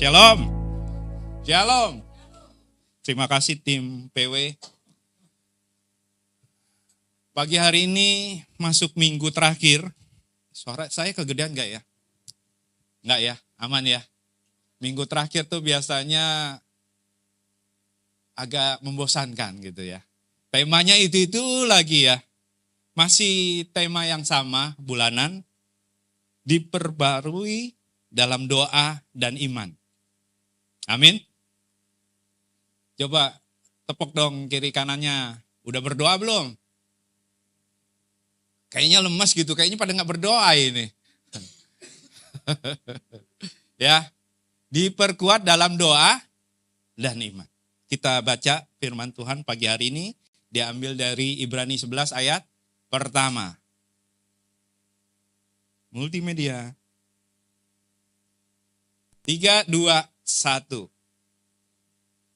Shalom. Shalom. Terima kasih tim PW. Pagi hari ini masuk minggu terakhir. Suara saya kegedean gak ya? Enggak ya? Aman ya? Minggu terakhir tuh biasanya agak membosankan gitu ya. Temanya itu lagi ya. Masih tema yang sama, bulanan. Diperbarui dalam doa dan iman. Amin. Coba tepuk dong kiri kanannya. Udah berdoa belum? Kayaknya lemas gitu, kayaknya pada gak berdoa ini. Ya, diperkuat dalam doa dan iman. Kita baca firman Tuhan pagi hari ini, diambil dari Ibrani 11 ayat pertama. Multimedia. 3, 2, 1.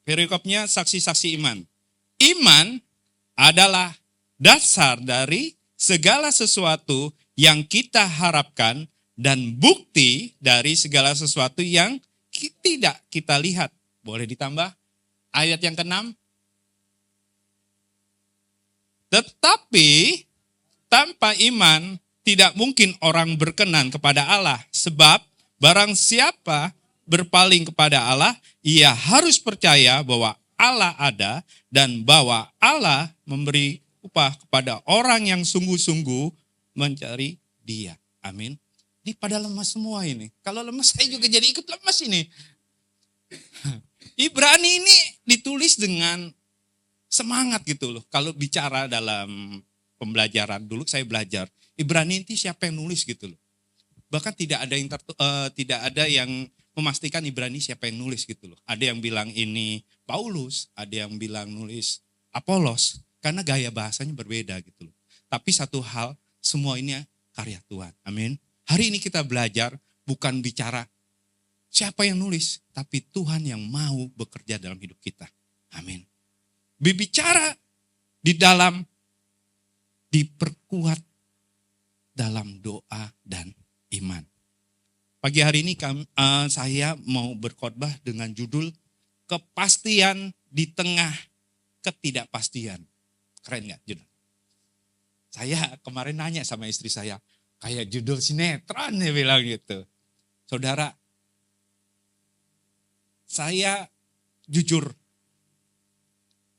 Perikopnya saksi-saksi iman. Iman adalah dasar dari segala sesuatu yang kita harapkan dan bukti dari segala sesuatu yang tidak kita lihat. Boleh ditambah ayat yang ke-6? Tetapi tanpa iman tidak mungkin orang berkenan kepada Allah. Sebab barang siapa berpaling kepada Allah, ia harus percaya bahwa Allah ada dan bahwa Allah memberi upah kepada orang yang sungguh-sungguh mencari Dia. Amin. Ini pada lemas semua ini. Kalau lemas saya juga jadi ikut lemas ini. Ibrani ini ditulis dengan semangat gitu loh. Kalau bicara dalam pembelajaran dulu saya belajar. Ibrani ini siapa yang nulis gitu loh. Bahkan tidak ada yang memastikan Ibrani siapa yang nulis gitu loh. Ada yang bilang ini Paulus, ada yang bilang nulis Apolos, karena gaya bahasanya berbeda gitu loh. Tapi satu hal, semua ini karya Tuhan. Amin. Hari ini kita belajar bukan bicara siapa yang nulis, tapi Tuhan yang mau bekerja dalam hidup kita. Amin. Berbicara di dalam diperkuat dalam doa dan iman. Pagi hari ini saya mau berkhotbah dengan judul kepastian di tengah ketidakpastian. Keren gak judul? Saya kemarin nanya sama istri saya, kayak judul sinetron ya bilang gitu. Saudara, saya jujur,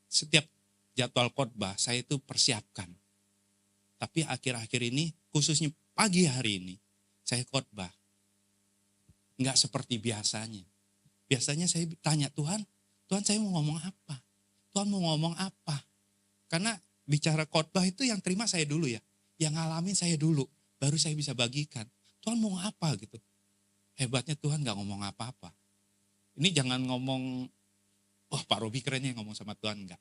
setiap jadwal khotbah saya itu persiapkan. Tapi akhir-akhir ini, khususnya pagi hari ini, saya khotbah. Enggak seperti biasanya. Biasanya saya tanya Tuhan saya mau ngomong apa? Tuhan mau ngomong apa? Karena bicara khotbah itu yang terima saya dulu ya. Yang ngalamin saya dulu. Baru saya bisa bagikan. Tuhan mau apa gitu. Hebatnya Tuhan gak ngomong apa-apa. Ini jangan ngomong, wah Pak Robi kerennya ngomong sama Tuhan. Enggak.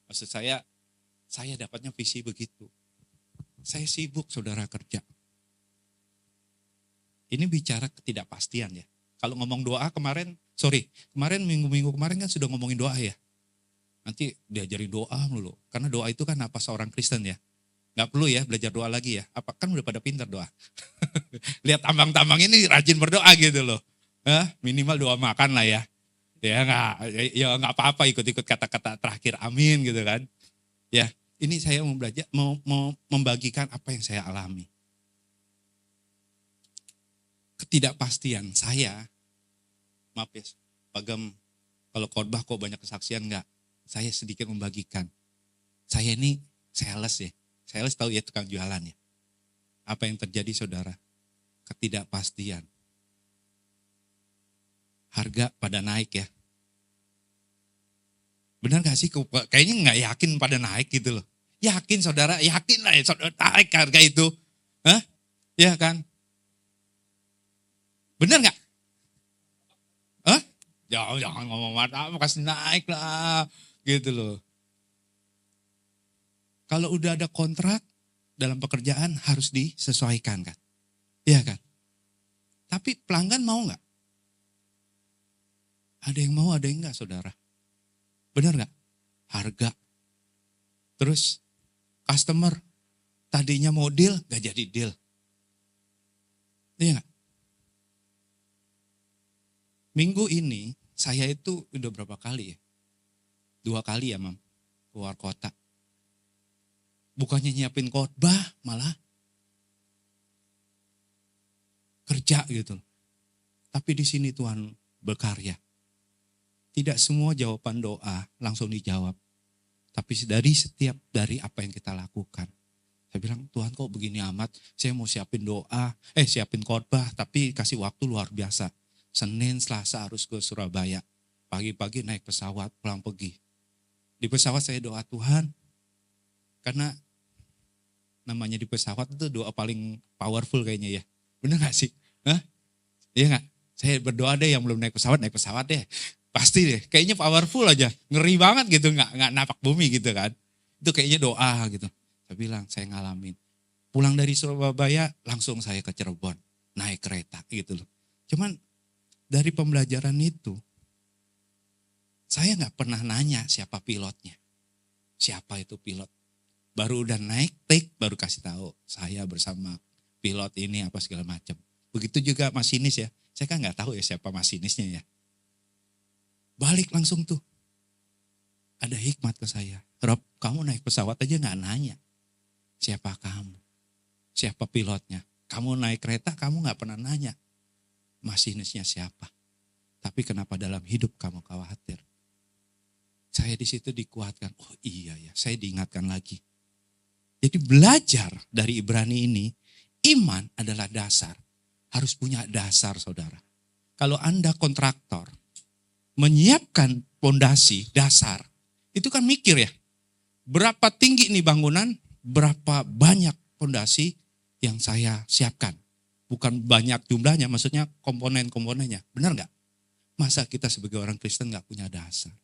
Maksud saya dapatnya visi begitu. Saya sibuk saudara kerja. Ini bicara ketidakpastian ya. Kalau ngomong doa kemarin minggu-minggu kemarin kan sudah ngomongin doa ya. Nanti diajarin doa dulu. Karena doa itu kan apa seorang Kristen ya. Gak perlu ya belajar doa lagi ya. Apa kan udah pada pintar doa. Lihat tambang-tambang ini rajin berdoa gitu loh. Minimal doa makan lah ya. Ya nggak apa-apa ikut-ikut kata-kata terakhir amin gitu kan. Ya, ini saya mau belajar mau membagikan apa yang saya alami. Ketidakpastian saya, maaf ya, Pagam, kalau khotbah kok banyak kesaksian enggak? Saya sedikit membagikan. Saya ini sales ya. Sales tahu ya tukang jualan ya. Apa yang terjadi saudara? Ketidakpastian. Harga pada naik ya. Benar gak sih? Kayaknya gak yakin pada naik gitu loh. Yakin saudara, yakin lah ya saudara naik harga itu. Hah? Ya kan? Benar gak? Hah? Jangan ngomong apa, kasih naik lah. Gitu loh. Kalau udah ada kontrak dalam pekerjaan harus disesuaikan kan. Iya kan? Tapi pelanggan mau gak? Ada yang mau, ada yang enggak saudara. Benar gak? Harga. Terus customer tadinya mau deal, gak jadi deal. Iya gak? Minggu ini saya itu udah berapa kali ya? 2 kali ya, Mam, keluar kota. Bukannya nyiapin khotbah, malah kerja gitu. Tapi di sini Tuhan berkarya. Tidak semua jawaban doa langsung dijawab. Tapi dari apa yang kita lakukan. Saya bilang, Tuhan kok begini amat, saya mau siapin siapin khotbah, tapi kasih waktu luar biasa. Senin, Selasa harus ke Surabaya. Pagi-pagi naik pesawat, pulang pergi. Di pesawat saya doa, Tuhan, karena namanya di pesawat itu doa paling powerful kayaknya ya. Bener gak sih? Hah? Iya gak? Saya berdoa deh yang belum naik pesawat deh. Pasti deh, kayaknya powerful aja. Ngeri banget gitu, gak napak bumi gitu kan. Itu kayaknya doa gitu. Saya bilang, saya ngalamin. Pulang dari Surabaya, langsung saya ke Cirebon. Naik kereta gitu loh. Cuman dari pembelajaran itu, saya gak pernah nanya siapa pilotnya. Siapa itu pilot. Baru udah naik, baru kasih tahu. Saya bersama pilot ini apa segala macam. Begitu juga masinis ya. Saya kan gak tahu ya siapa masinisnya ya. Balik langsung tuh. Ada hikmat ke saya. Rob, kamu naik pesawat aja gak nanya. Siapa kamu? Siapa pilotnya? Kamu naik kereta, kamu gak pernah nanya. Masinisnya siapa? Tapi kenapa dalam hidup kamu khawatir? Saya di situ dikuatkan. Oh iya ya, saya diingatkan lagi. Jadi belajar dari Ibrani ini, iman adalah dasar. Harus punya dasar, saudara. Kalau Anda kontraktor, menyiapkan fondasi, dasar, itu kan mikir ya. Berapa tinggi nih bangunan, berapa banyak fondasi yang saya siapkan. Bukan banyak jumlahnya, maksudnya komponen-komponennya. Benar nggak? Masa kita sebagai orang Kristen nggak punya dasar?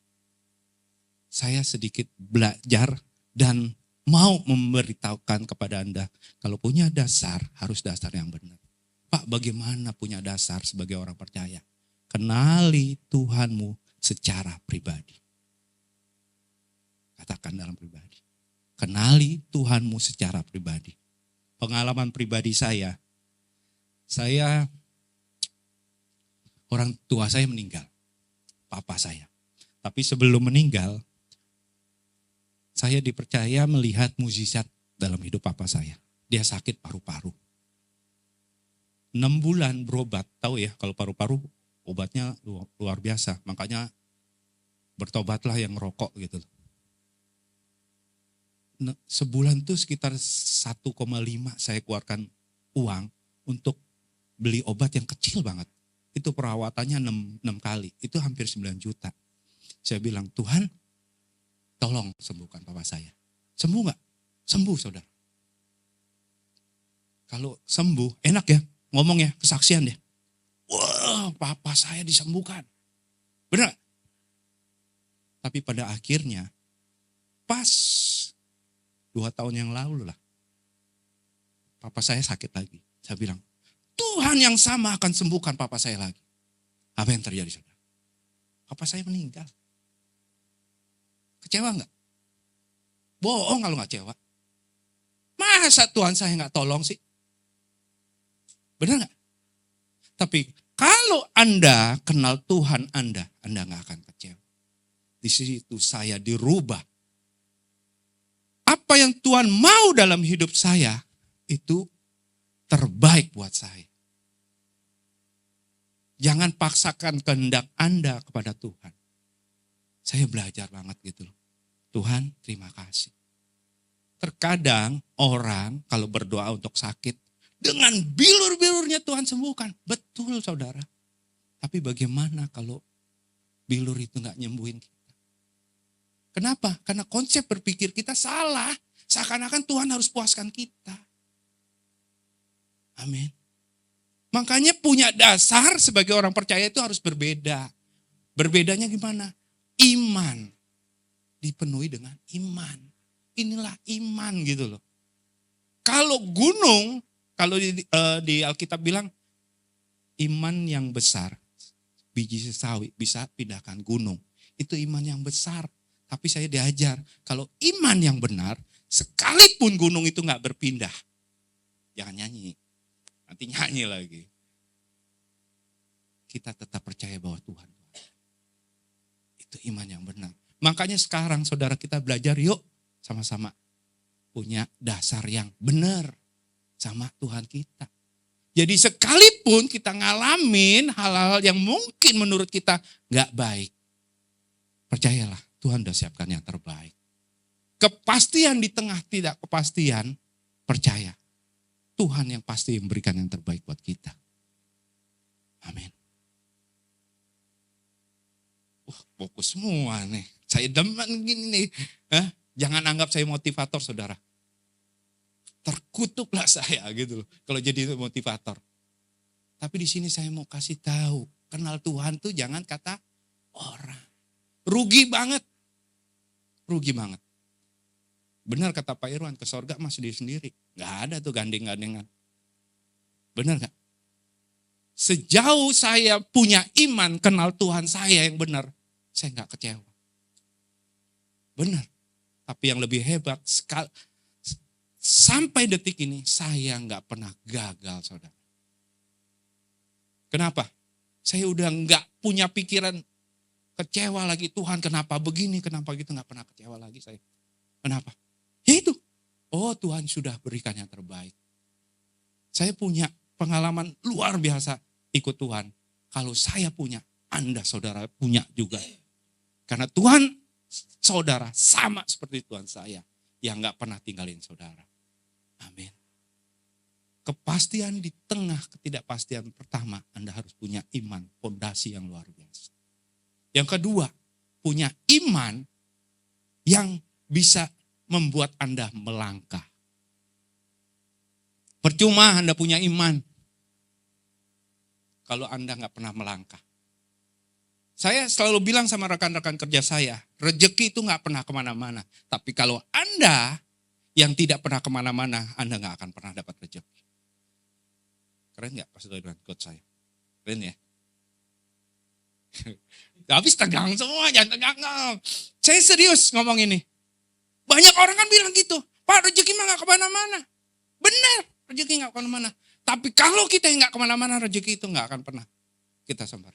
Saya sedikit belajar dan mau memberitahukan kepada Anda, kalau punya dasar, harus dasar yang benar. Pak, bagaimana punya dasar sebagai orang percaya? Kenali Tuhanmu secara pribadi. Katakan dalam pribadi. Kenali Tuhanmu secara pribadi. Pengalaman pribadi saya orang tua saya meninggal, papa saya. Tapi sebelum meninggal, saya dipercaya melihat mukjizat dalam hidup papa saya. Dia sakit paru-paru. 6 bulan berobat, tahu ya kalau paru-paru obatnya luar biasa. Makanya bertobatlah yang ngerokok gitu. Sebulan tuh sekitar 1,5 saya keluarkan uang untuk beli obat yang kecil banget. Itu perawatannya 6 kali, itu hampir 9 juta. Saya bilang, Tuhan tolong sembuhkan papa saya. Sembuh gak? Sembuh saudara. Kalau sembuh, enak ya ngomong ya, kesaksian deh. Wah, papa saya disembuhkan. Benar gak? Tapi pada akhirnya, pas 2 tahun yang lalu lah, papa saya sakit lagi. Saya bilang, Tuhan yang sama akan sembuhkan papa saya lagi. Apa yang terjadi saudara? Papa saya meninggal. Kecewa gak? Bohong kalau gak kecewa. Masa Tuhan saya gak tolong sih? Benar gak? Tapi kalau Anda kenal Tuhan Anda gak akan kecewa. Di situ saya dirubah. Apa yang Tuhan mau dalam hidup saya, itu terbaik buat saya. Jangan paksakan kehendak Anda kepada Tuhan. Saya belajar banget gitu loh. Tuhan, terima kasih. Terkadang orang kalau berdoa untuk sakit, dengan bilur-bilurnya Tuhan sembuhkan. Betul saudara. Tapi bagaimana kalau bilur itu gak nyembuhin kita? Kenapa? Karena konsep berpikir kita salah. Seakan-akan Tuhan harus puaskan kita. Amin. Makanya punya dasar sebagai orang percaya itu harus berbeda. Berbedanya gimana? Iman. Dipenuhi dengan iman. Inilah iman gitu loh. Kalau gunung, kalau di Alkitab bilang, iman yang besar, biji sesawi bisa pindahkan gunung. Itu iman yang besar. Tapi saya diajar, kalau iman yang benar, sekalipun gunung itu gak berpindah. Jangan nyanyi. Nanti nyanyi lagi. kita tetap percaya bahwa Tuhan. Itu iman yang benar. Makanya sekarang saudara kita belajar yuk sama-sama punya dasar yang benar sama Tuhan kita. Jadi sekalipun kita ngalamin hal-hal yang mungkin menurut kita gak baik, percayalah Tuhan udah siapkan yang terbaik. Kepastian di tengah tidak kepastian, percaya Tuhan yang pasti memberikan yang terbaik buat kita. Amin. Fokus semua nih. Saya demen gini nih. Jangan anggap saya motivator, saudara. Terkutuklah saya gitu loh. Kalau jadi motivator. Tapi di sini saya mau kasih tahu. Kenal Tuhan tuh jangan kata orang. Rugi banget. Rugi banget. Benar kata Pak Irwan, ke sorga mah sendiri-sendiri. Gak ada tuh gandeng-gandengan. Benar gak? Sejauh saya punya iman, kenal Tuhan saya yang benar, saya gak kecewa. Benar. Tapi yang lebih hebat, sampai detik ini saya gak pernah gagal, saudara. Kenapa? Saya udah gak punya pikiran kecewa lagi. Tuhan kenapa begini, kenapa gitu, gak pernah kecewa lagi saya. Kenapa? Ya itu. Oh, Tuhan sudah berikan yang terbaik. Saya punya pengalaman luar biasa ikut Tuhan. Kalau saya punya, Anda saudara punya juga. Karena Tuhan saudara sama seperti Tuhan saya. Yang gak pernah tinggalin saudara. Amin. Kepastian di tengah ketidakpastian pertama, Anda harus punya iman, fondasi yang luar biasa. Yang kedua, punya iman yang bisa membuat Anda melangkah. Percuma Anda punya iman kalau Anda gak pernah melangkah. Saya selalu bilang sama rekan-rekan kerja saya, rezeki itu gak pernah kemana-mana. Tapi kalau Anda yang tidak pernah kemana-mana, Anda gak akan pernah dapat rezeki. Keren gak Pastor Irwan, coach saya? Keren ya? Habis tegang semua, jangan tegang. Saya serius ngomong ini. Banyak orang kan bilang gitu, Pak rezeki mah gak kemana-mana. Benar, rezeki gak kemana-mana. Tapi kalau kita yang gak kemana-mana, rezeki itu gak akan pernah kita sampai.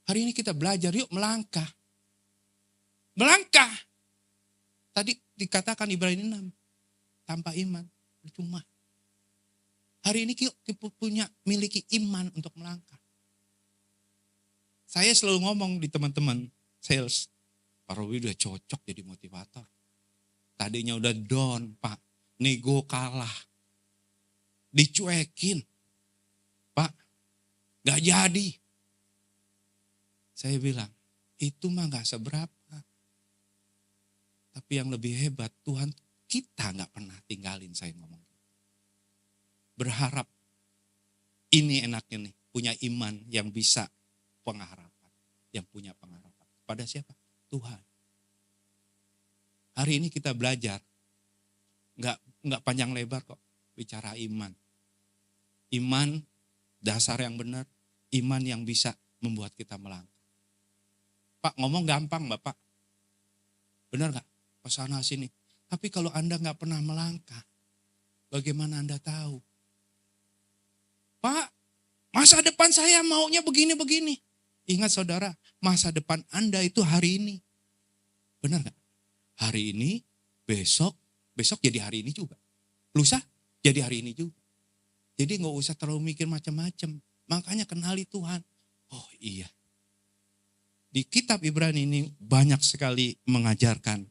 Hari ini kita belajar, yuk melangkah. Melangkah. Tadi dikatakan Ibrani 6, tanpa iman, percuma. Hari ini yuk kita punya, miliki iman untuk melangkah. Saya selalu ngomong di teman-teman sales, Pak Robi udah cocok jadi motivator. Tadinya udah down, Pak. Nego kalah. Dicuekin. Pak, gak jadi. Saya bilang, itu mah gak seberapa. Tapi yang lebih hebat, Tuhan kita gak pernah tinggalin, saya ngomong. Berharap, ini enaknya nih, punya iman yang bisa pengharapan. Yang punya pengharapan. Pada siapa? Tuhan. Hari ini kita belajar, nggak panjang lebar kok bicara iman. Iman dasar yang benar, iman yang bisa membuat kita melangkah. Pak ngomong gampang Bapak, benar nggak? Kesana sini. Tapi kalau Anda nggak pernah melangkah, bagaimana Anda tahu? Pak, masa depan saya maunya begini-begini. Ingat saudara, masa depan Anda itu hari ini. Benar gak? Hari ini, besok jadi hari ini juga. Lusa jadi hari ini juga. Jadi gak usah terlalu mikir macam-macam. Makanya kenali Tuhan. Oh iya. Di kitab Ibrani ini banyak sekali mengajarkan.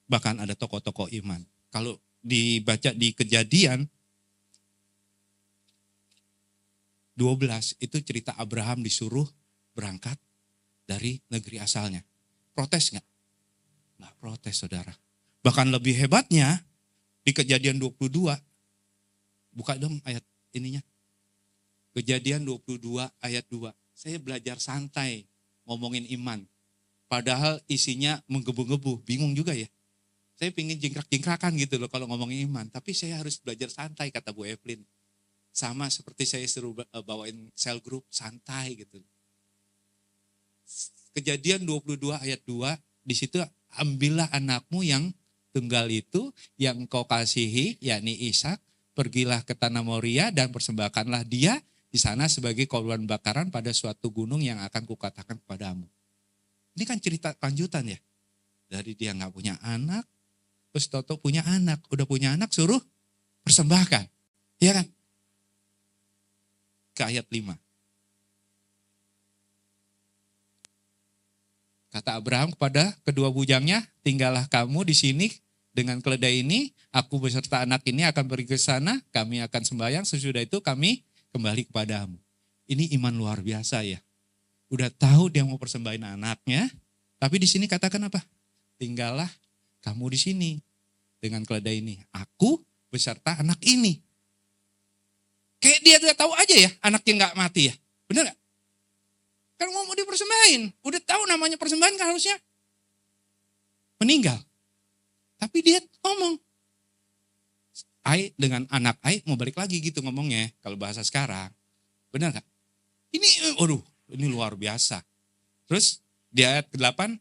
Bahkan ada tokoh-tokoh iman. Kalau dibaca di Kejadian 12 itu cerita Abraham disuruh berangkat dari negeri asalnya. Protes gak? Gak protes saudara. Bahkan lebih hebatnya di Kejadian 22. Buka dong ayat ininya. Kejadian 22 ayat 2. Saya belajar santai ngomongin iman. Padahal isinya menggebu-gebu. Bingung juga ya. Saya pingin jingkrak-jingkrakan gitu loh kalau ngomongin iman. Tapi saya harus belajar santai kata Bu Evelyn. Sama seperti saya suruh bawain cell group santai gitu. Kejadian 22 ayat 2, di situ ambillah anakmu yang tunggal itu, yang kau kasihi, yakni Ishak, pergilah ke tanah Moria dan persembahkanlah dia di sana sebagai korban bakaran pada suatu gunung yang akan kukatakan kepadamu. Ini kan cerita lanjutan ya. Dari dia nggak punya anak, terus Toto punya anak. Udah punya anak suruh persembahkan. Iya kan? Ke ayat 5. Kata Abraham kepada kedua bujangnya, tinggallah kamu di sini dengan keledai ini, aku beserta anak ini akan pergi ke sana, kami akan sembahyang, sesudah itu kami kembali kepadamu. Ini iman luar biasa ya. Udah tahu dia mau persembahin anaknya, tapi di sini katakan apa? Tinggallah kamu di sini dengan keledai ini, aku beserta anak ini. Kayak dia udah tahu aja ya, anaknya nggak mati ya, bener nggak? Kan mau dipersembahin, udah tahu namanya persembahan kan harusnya meninggal. Tapi dia ngomong, Ai dengan anak Ai mau balik lagi gitu ngomongnya, kalau bahasa sekarang. Benar gak? Ini, aduh, ini luar biasa. Terus di ayat ke-8,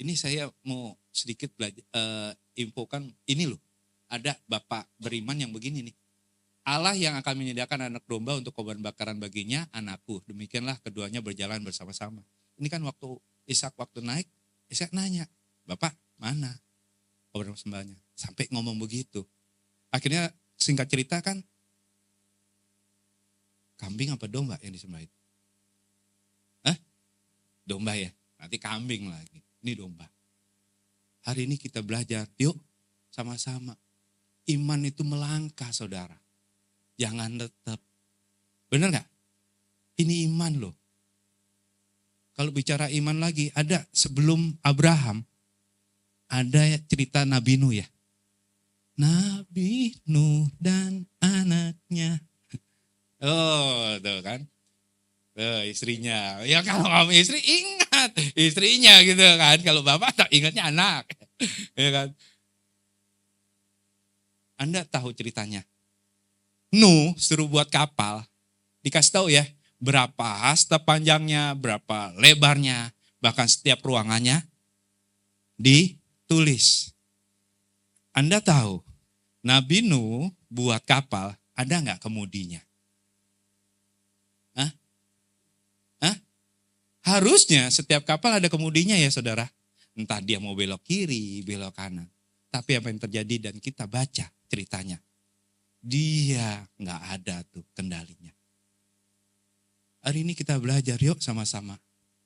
ini saya mau sedikit belajar, infokan, ini loh, ada bapak beriman yang begini nih. Allah yang akan menyediakan anak domba untuk korban bakaran baginya, anakku. Demikianlah keduanya berjalan bersama-sama. Ini kan waktu Ishak waktu naik, Ishak nanya, Bapak mana korban persembahannya? Sampai ngomong begitu. Akhirnya singkat cerita kan, kambing apa domba yang disembelih? Hah? Domba ya? Nanti kambing lagi. Ini domba. Hari ini kita belajar, yuk sama-sama. Iman itu melangkah saudara. Jangan tetap. Benar gak? Ini iman loh. Kalau bicara iman lagi, ada sebelum Abraham, ada cerita Nabi Nuh ya. Nabi Nuh dan anaknya. Oh, tuh kan. Tuh istrinya. Ya kalau kamu istri ingat istrinya gitu kan. Kalau bapak tak ingatnya anak. Ya kan. Anda tahu ceritanya. Nuh suruh buat kapal, dikasih tahu ya berapa hasta panjangnya, berapa lebarnya, bahkan setiap ruangannya ditulis. Anda tahu Nabi Nuh buat kapal, ada nggak kemudinya? Hah? Hah? Harusnya setiap kapal ada kemudinya ya saudara. Entah dia mau belok kiri, belok kanan. Tapi apa yang terjadi dan kita baca ceritanya. Dia nggak ada tuh kendalinya. Hari ini kita belajar yuk sama-sama.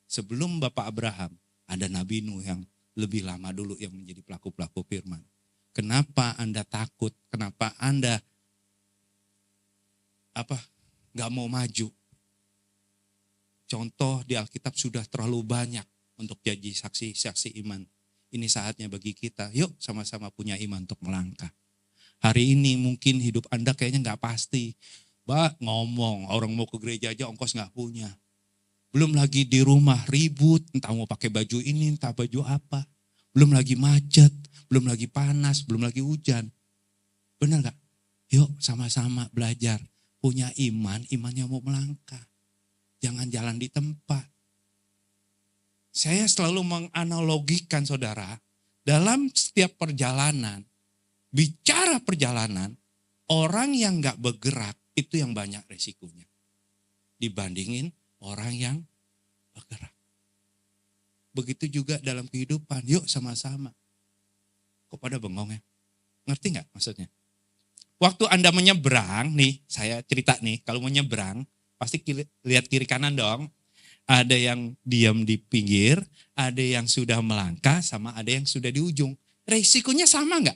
Sebelum Bapak Abraham, ada Nabi Nuh yang lebih lama dulu yang menjadi pelaku-pelaku firman. Kenapa Anda takut? Kenapa Anda nggak mau maju? Contoh di Alkitab sudah terlalu banyak untuk jadi saksi-saksi iman. Ini saatnya bagi kita, yuk sama-sama punya iman untuk melangkah. Hari ini mungkin hidup Anda kayaknya nggak pasti. Ngomong, orang mau ke gereja aja ongkos nggak punya. Belum lagi di rumah ribut, entah mau pakai baju ini, entah baju apa. Belum lagi macet, belum lagi panas, belum lagi hujan. Benar nggak? Yuk sama-sama belajar. Punya iman, imannya mau melangkah. Jangan jalan di tempat. Saya selalu menganalogikan saudara, dalam setiap perjalanan, bicara perjalanan, orang yang gak bergerak itu yang banyak resikonya. Dibandingin orang yang bergerak. Begitu juga dalam kehidupan, yuk sama-sama. Kok pada bengong ya? Ngerti gak maksudnya? Waktu Anda menyeberang, nih saya cerita nih, kalau mau nyeberang, pasti lihat kiri kanan dong. Ada yang diam di pinggir, ada yang sudah melangkah, sama ada yang sudah di ujung. Resikonya sama gak?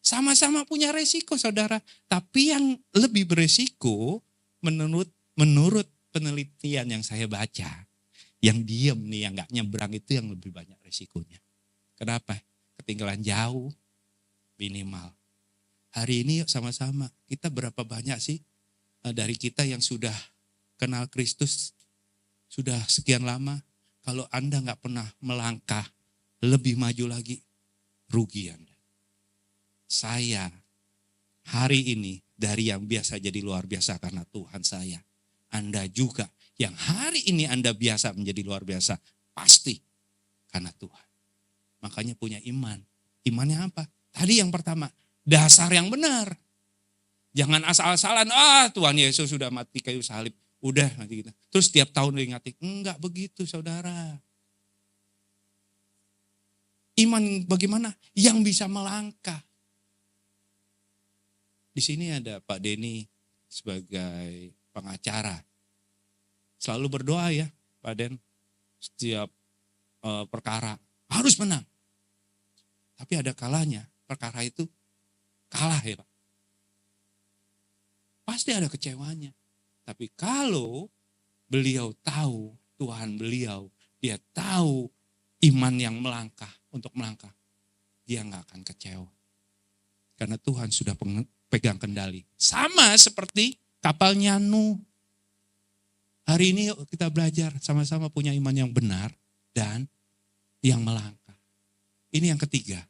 Sama-sama punya resiko saudara. Tapi yang lebih beresiko menurut penelitian yang saya baca. Yang diem nih, yang gak nyebrang itu yang lebih banyak resikonya. Kenapa? Ketinggalan jauh minimal. Hari ini yuk sama-sama. Kita berapa banyak sih dari kita yang sudah kenal Kristus sudah sekian lama. Kalau Anda gak pernah melangkah lebih maju lagi, rugi Anda. Saya hari ini dari yang biasa jadi luar biasa karena Tuhan saya. Anda juga yang hari ini Anda biasa menjadi luar biasa pasti karena Tuhan. Makanya punya iman. Imannya apa? Tadi yang pertama, dasar yang benar. Jangan asal-asalan, Tuhan Yesus sudah mati kayu salib. Udah nanti kita. Terus tiap tahun diingatin. Enggak begitu saudara. Iman bagaimana? Yang bisa melangkah. Di sini ada Pak Denny sebagai pengacara. Selalu berdoa ya Pak Den. Setiap perkara harus menang. Tapi ada kalanya perkara itu kalah ya Pak. Pasti ada kecewanya. Tapi kalau beliau tahu Tuhan beliau, dia tahu iman yang melangkah untuk melangkah, dia nggak akan kecewa. Karena Tuhan sudah pegang kendali. Sama seperti kapalnya Nuh. Hari ini yuk kita belajar sama-sama punya iman yang benar dan yang melangkah. Ini yang ketiga.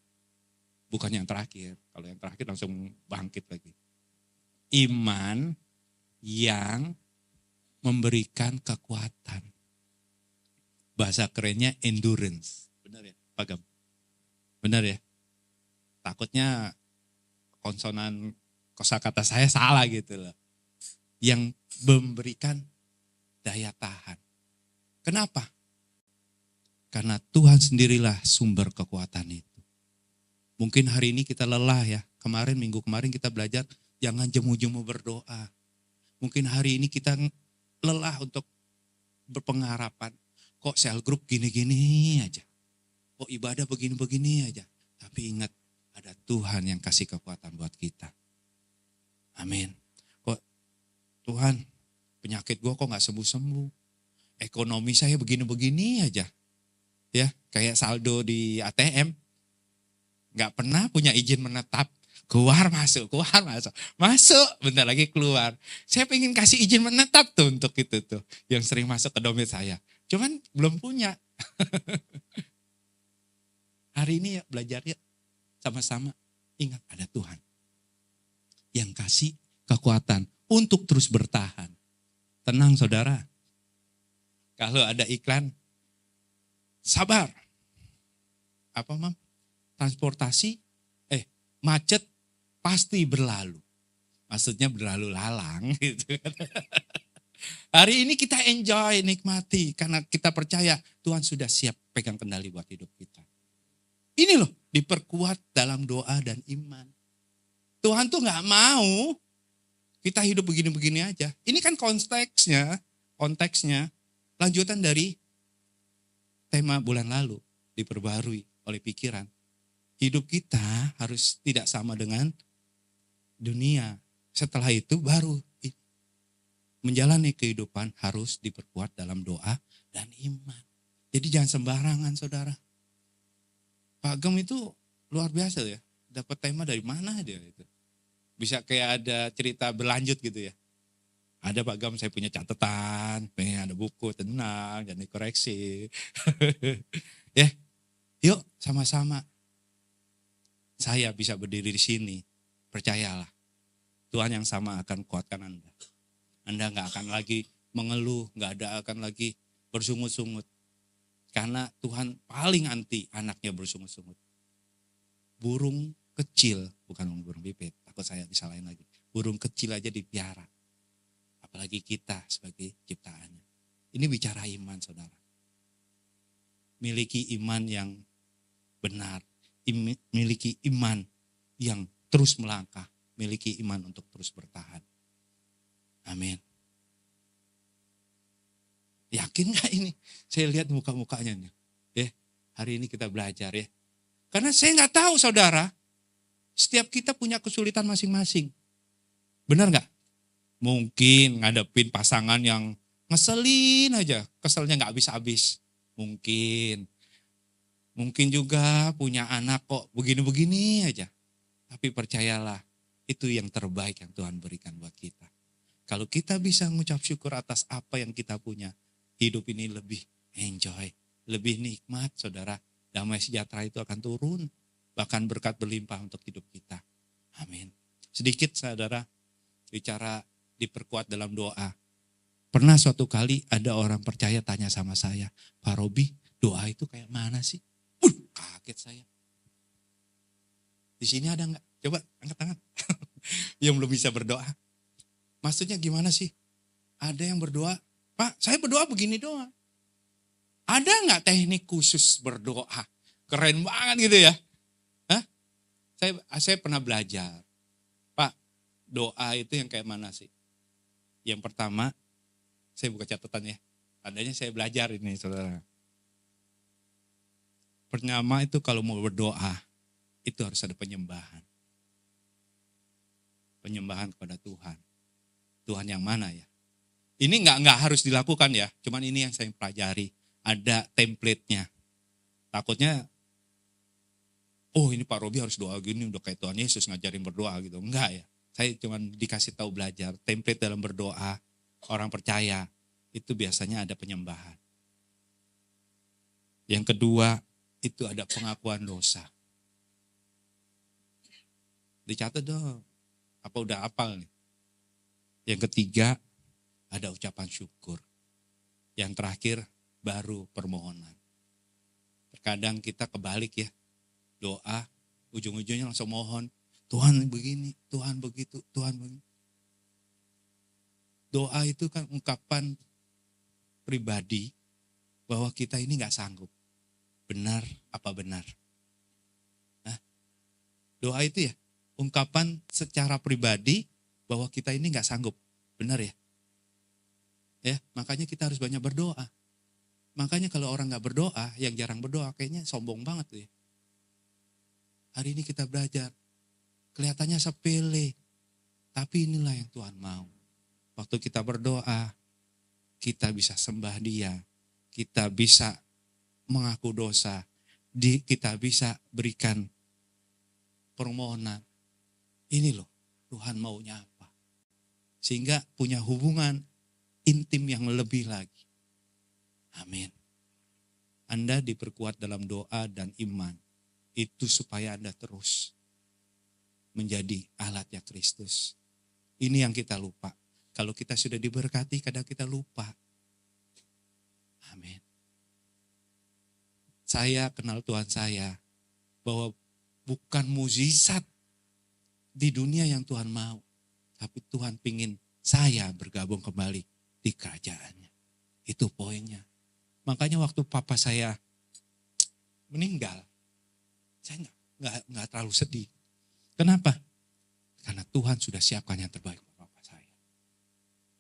Bukan yang terakhir. Kalau yang terakhir langsung bangkit lagi. Iman yang memberikan kekuatan. Bahasa kerennya endurance. Benar ya, Pak Gam? Benar ya? Takutnya konsonan kosakata saya salah gitu loh. Yang memberikan daya tahan. Kenapa? Karena Tuhan sendirilah sumber kekuatan itu. Mungkin hari ini kita lelah ya. Minggu kemarin kita belajar jangan jemu-jemu berdoa. Mungkin hari ini kita lelah untuk berpengharapan. Kok sel group gini-gini aja. Kok ibadah begini-begini aja. Tapi ingat ada Tuhan yang kasih kekuatan buat kita. Amin. Kok Tuhan penyakit gue kok gak sembuh-sembuh. Ekonomi saya begini-begini aja. Ya, kayak saldo di ATM. Gak pernah punya izin menetap. Keluar masuk. Masuk, bentar lagi keluar. Saya pengen kasih izin menetap tuh untuk itu tuh. Yang sering masuk ke dompet saya. Cuman belum punya. Hari ini ya belajar ya. Sama-sama ingat ada Tuhan. Yang kasih kekuatan untuk terus bertahan. Tenang saudara. Kalau ada iklan, sabar. Apa Mam? Transportasi, macet pasti berlalu. Maksudnya berlalu lalang gitu. Hari ini kita enjoy, nikmati. Karena kita percaya Tuhan sudah siap pegang kendali buat hidup kita. Ini loh, diperkuat dalam doa dan iman. Tuhan tuh gak mau kita hidup begini-begini aja. Ini kan konteksnya lanjutan dari tema bulan lalu. Diperbarui oleh pikiran. Hidup kita harus tidak sama dengan dunia. Setelah itu baru menjalani kehidupan harus diperkuat dalam doa dan iman. Jadi jangan sembarangan saudara. Pak Gem itu luar biasa ya. Dapat tema dari mana dia itu. Bisa kayak ada cerita berlanjut gitu ya. Ada Pak Gem saya punya catatan. Pengen ada buku, tenang, jangan dikoreksi. Ya, yuk sama-sama. Saya bisa berdiri di sini. Percayalah. Tuhan yang sama akan kuatkan Anda. Anda gak akan lagi mengeluh. Gak akan lagi bersungut-sungut. Karena Tuhan paling anti anaknya bersungut-sungut. Burung kecil. Bukan burung pipit. Takut saya disalahin lagi. Burung kecil aja dipiara. Apalagi kita sebagai ciptaannya. Ini bicara iman saudara. Miliki iman yang benar. Miliki iman yang terus melangkah, miliki iman untuk terus bertahan. Amin. Yakin gak ini? Saya lihat muka-mukanya nih. Hari ini kita belajar ya. Karena saya gak tahu saudara, setiap kita punya kesulitan masing-masing. Benar gak? Mungkin ngadepin pasangan yang ngeselin aja, keselnya gak habis-habis. Mungkin juga punya anak kok begini-begini aja. Tapi percayalah, itu yang terbaik yang Tuhan berikan buat kita. Kalau kita bisa mengucap syukur atas apa yang kita punya, hidup ini lebih enjoy, lebih nikmat saudara. Damai sejahtera itu akan turun, bahkan berkat berlimpah untuk hidup kita. Amin. Sedikit saudara, bicara diperkuat dalam doa. Pernah suatu kali ada orang percaya tanya sama saya, Pak Robi, doa itu kayak mana sih? Kaget saya. Di sini ada enggak? Coba angkat tangan. yang belum bisa berdoa. Maksudnya gimana sih? Ada yang berdoa, Pak, saya berdoa begini doang. Ada nggak teknik khusus berdoa? Keren banget gitu ya. Hah? Saya pernah belajar. Pak, doa itu yang kayak mana sih? Yang pertama, saya buka catatan ya. Tandanya saya belajar ini, saudara. Pertama itu kalau mau berdoa, itu harus ada penyembahan. Penyembahan kepada Tuhan. Tuhan yang mana ya? Ini nggak harus dilakukan ya, cuman ini yang saya pelajari. Ada template-nya. Takutnya, oh ini Pak Robi harus doa gini, udah kayak Tuhan Yesus ngajarin berdoa gitu. Enggak ya, saya cuman dikasih tahu belajar. Template dalam berdoa, orang percaya, itu biasanya ada penyembahan. Yang kedua, itu ada pengakuan dosa. Dicatat dong, apa udah hafal nih. Yang ketiga, ada ucapan syukur. Yang terakhir, baru permohonan. Terkadang kita kebalik ya, doa, ujung-ujungnya langsung mohon, Tuhan begini, Tuhan begitu, Tuhan begini. Doa itu kan ungkapan pribadi bahwa kita ini gak sanggup. Benar apa benar? Nah, doa itu ya, ungkapan secara pribadi bahwa kita ini gak sanggup. Benar ya? Ya, makanya kita harus banyak berdoa. Makanya kalau orang gak berdoa, yang jarang berdoa, kayaknya sombong banget tuh ya. Hari ini kita belajar, kelihatannya sepele, tapi inilah yang Tuhan mau. Waktu kita berdoa, kita bisa sembah Dia, kita bisa mengaku dosa, kita bisa berikan permohonan. Ini loh, Tuhan maunya apa. Sehingga punya hubungan intim yang lebih lagi. Amin. Anda diperkuat dalam doa dan iman. Itu supaya Anda terus menjadi alatnya Kristus. Ini yang kita lupa. Kalau kita sudah diberkati, kadang kita lupa. Amin. Saya kenal Tuhan saya, bahwa bukan mukjizat di dunia yang Tuhan mau. Tapi Tuhan pingin saya bergabung kembali di kerajaannya. Itu poinnya. Makanya waktu papa saya meninggal, saya nggak terlalu sedih. Kenapa? Karena Tuhan sudah siapkan yang terbaik buat papa saya.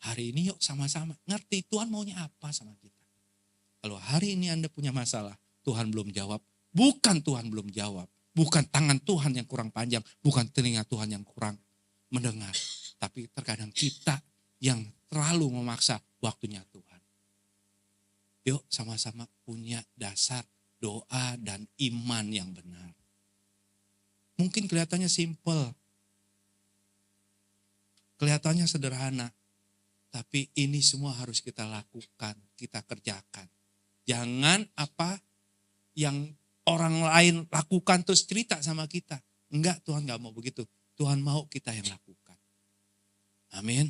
Hari ini yuk sama-sama ngerti Tuhan maunya apa sama kita. Kalau hari ini Anda punya masalah, Tuhan belum jawab. Bukan Tuhan belum jawab. Bukan tangan Tuhan yang kurang panjang. Bukan telinga Tuhan yang kurang mendengar. Tapi terkadang kita yang terlalu memaksa waktunya Tuhan. Yuk sama-sama punya dasar doa dan iman yang benar. Mungkin kelihatannya simple. Kelihatannya sederhana. Tapi ini semua harus kita lakukan, kita kerjakan. Jangan apa yang orang lain lakukan terus cerita sama kita. Enggak, Tuhan gak mau begitu. Tuhan mau kita yang lakukan. Amin.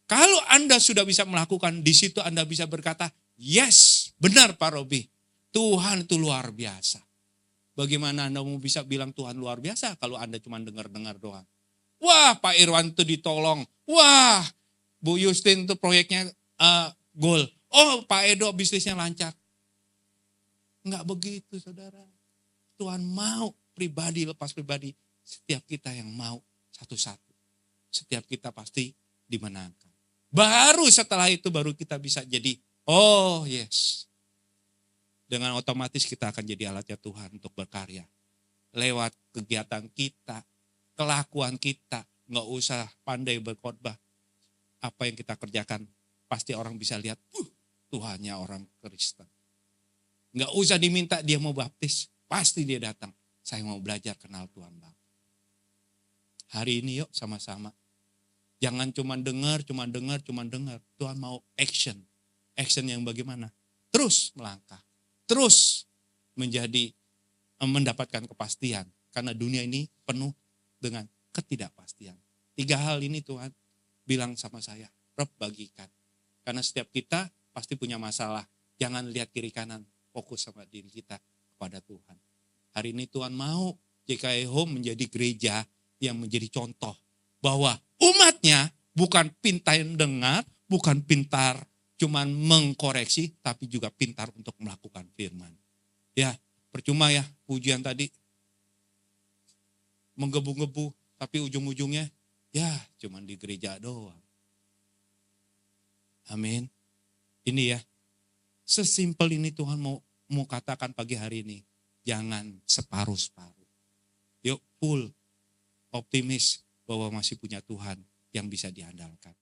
Kalau Anda sudah bisa melakukan, di situ Anda bisa berkata, yes, benar Pak Robi. Tuhan itu luar biasa. Bagaimana Anda mau bisa bilang Tuhan luar biasa kalau Anda cuma dengar-dengar doang. Wah, Pak Irwan itu ditolong. Wah, Bu Justin itu proyeknya goal. Oh, Pak Edo bisnisnya lancar. Enggak begitu, saudara. Tuhan mau pribadi lepas pribadi. Setiap kita yang mau satu-satu. Setiap kita pasti dimenangkan. Baru setelah itu baru kita bisa jadi, oh yes. Dengan otomatis kita akan jadi alatnya Tuhan untuk berkarya. Lewat kegiatan kita, kelakuan kita, nggak usah pandai berkhotbah. Apa yang kita kerjakan, pasti orang bisa lihat, Tuhannya orang Kristen. Nggak usah diminta dia mau baptis, pasti dia datang. Saya mau belajar kenal Tuhan Bang. Hari ini yuk sama-sama. Jangan cuma dengar. Tuhan mau action. Action yang bagaimana? Terus melangkah. Terus mendapatkan kepastian. Karena dunia ini penuh dengan ketidakpastian. 3 hal ini Tuhan bilang sama saya. Rob, bagikan. Karena setiap kita pasti punya masalah. Jangan lihat kiri kanan. Fokus sama diri kita kepada Tuhan. Hari ini Tuhan mau JKI Home menjadi gereja yang menjadi contoh. bahwa umatnya bukan pintar dengar, bukan pintar cuman mengkoreksi, tapi juga pintar untuk melakukan firman. Ya, percuma ya pujian tadi menggebu-gebu, tapi ujung-ujungnya ya cuman di gereja doang. Amin. Ini ya, sesimpel ini Tuhan mau katakan pagi hari ini. Jangan separuh-separuh. Yuk full optimis bahwa masih punya Tuhan yang bisa diandalkan.